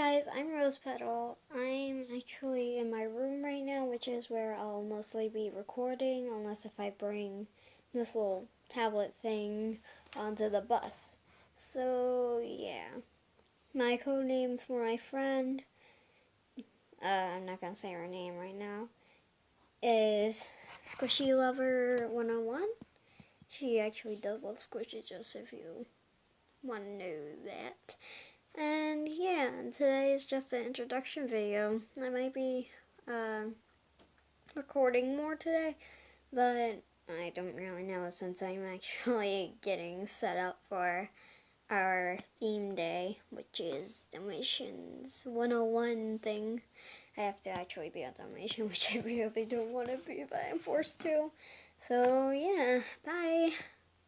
guys, I'm Rose Petal. I'm actually in my room right now, which is where I'll mostly be recording, unless if I bring this little tablet thing onto the bus. So, yeah. My code names for my friend, I'm not gonna say her name right now, is Squishy Lover 101. She actually does love squishy, just if you want to know that. And yeah, today is just an introduction video. I might be recording more today, but I don't really know since I'm actually getting set up for our theme day, which is Dalmatians 101 thing. I have to actually be a Dalmatian, which I really don't want to be, but I'm forced to. So yeah, bye.